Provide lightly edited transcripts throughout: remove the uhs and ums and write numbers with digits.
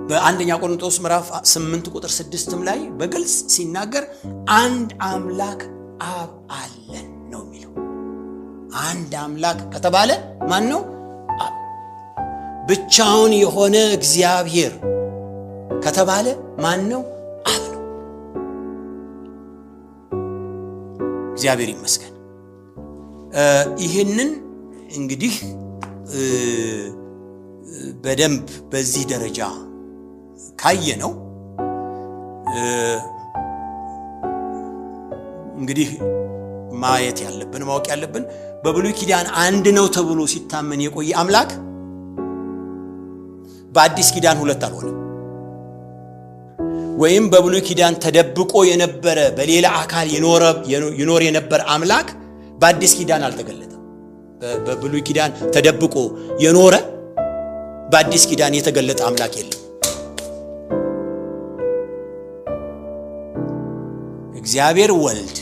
በአንደኛ ቆሮንቶስ ምዕራፍ 8 ቁጥር 6 ላይ በግልጽ ሲናገር አንድ አምላክ አብ አለን ነው የሚለው። አንድ አምላክ ከተባለ ማን ነው? አብ። ብቻውን የሆነ እግዚአብሔር ከተባለ ማን ነው? አብ ነው። እግዚአብሔር ይመስገን። ይሄንን እንግዲህ በደንብ በዚህ ደረጃ ካየነው እንግዲህ ማየት ያለብን ማወቅ ያለብን በብሉይ ኪዳን አንድ ነው ተብሎ ሲታመን የቆየ አምላክ በአዲስ ኪዳን ሁለት አልሆነም። ወይም በብሉይ ኪዳን ተደብቆ የነበረ በሌላ አካል ይኖር የነበረ አምላክ በአዲስ ኪዳን አልተገለጠም። በብሉይ ኪዳን ተደብቆ የኖረ በአዲስ ኪዳን የተገለጠ አምላክ የለም። እግዚአብሔር ወልድ፣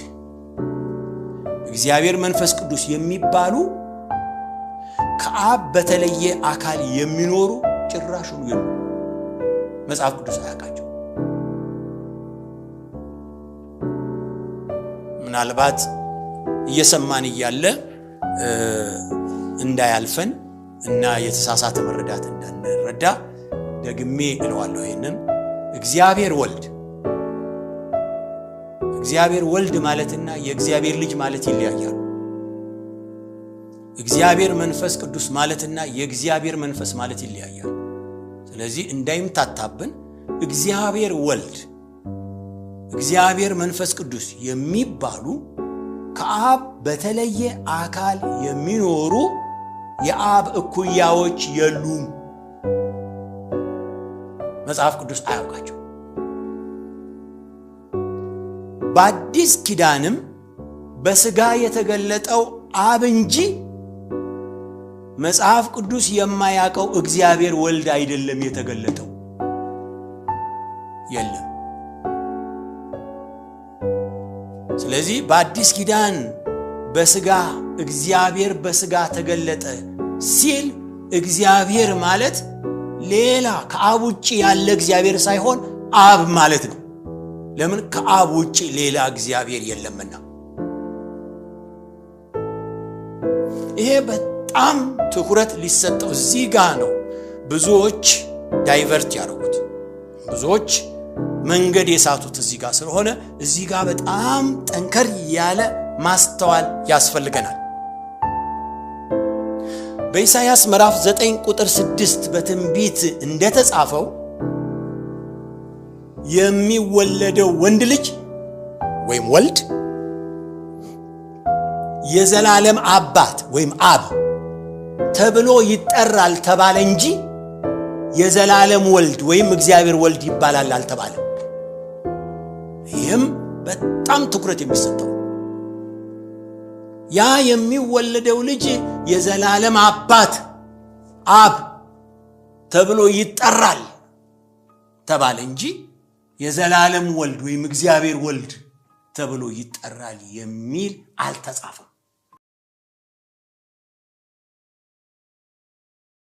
እግዚአብሔር መንፈስ ቅዱስ የሚባሉ ከአብ በተለየ አካል የሚኖሩ ጭራሹን የሉ። መጽሐፍ ቅዱስ አያውቃቸው። ምናልባት እየሰማን እያለ እንዳያልፈን እና የተሳሳተ መረዳት እንዳንረዳ ደግሜ እለዋለሁ። ይሄንን እግዚአብሔር ወልድ ማለትና የእግዚአብሔር ልጅ ማለት ይለያያሉ። እግዚአብሔር መንፈስ ቅዱስ ማለትና የእግዚአብሔር መንፈስ ማለት ይለያያሉ። ስለዚህ እንዳይምታታብን እግዚአብሔር ወልድ፣ እግዚአብሔር መንፈስ ቅዱስ የሚባሉ ከአብ በተለየ አካል የሚኖሩ የአብ እኩያዎች የሉም። መጽሐፍ ቅዱስ አያውቃቸው። በአዲስ ኪዳንም በሥጋ የተገለጠው አብ እንጂ መጽሐፍ ቅዱስ የማያውቀው እግዚአብሔር ወልድ አይደለም የተገለጠው። የለም። ስለዚህ በአዲስ ኪዳን በሥጋ እግዚአብሔር በሥጋ ተገለጠ ሲል እግዚአብሔር ማለት ሌላ ከአብ ውጪ ያለ እግዚአብሔር ሳይሆን አብ ማለት ነው። ለምን? ከአብ ውጪ ሌላ እግዚአብሔር የለምና። ይሄ በጣም ትኩረት ሊሰጠው እዚህ ጋር ነው። ብዙዎች ዳይቨርት ያደረጉት፣ ብዙዎች መንገድ የሳቱት እዚህ ጋር ስለሆነ እዚህ ጋር በጣም ጠንከር ያለ ማስተዋል ያስፈልገናል። በኢሳይያስ ምዕራፍ 9 ቁጥር 6 በትንቢት እንደተጻፈው የሚወለደው ወንድ ልጅ ወይም ወልድ የዘላለም አባት ወይም አብ ተብሎ ይጠራል ተባለ እንጂ የዘላለም ወልድ ወይም እግዚአብሔር ወልድ ይባላል አልተባለም። ይህም በጣም ትኩረት የሚሰጠው ያ የሚወለደው ልጅ የዘላለም አባት አብ ተብሎ ይጠራል ተባለ እንጂ የዘላለም ወልድ ወይም እግዚአብሔር ወልድ ተብሎ ይጠራል የሚል አልተጻፈም።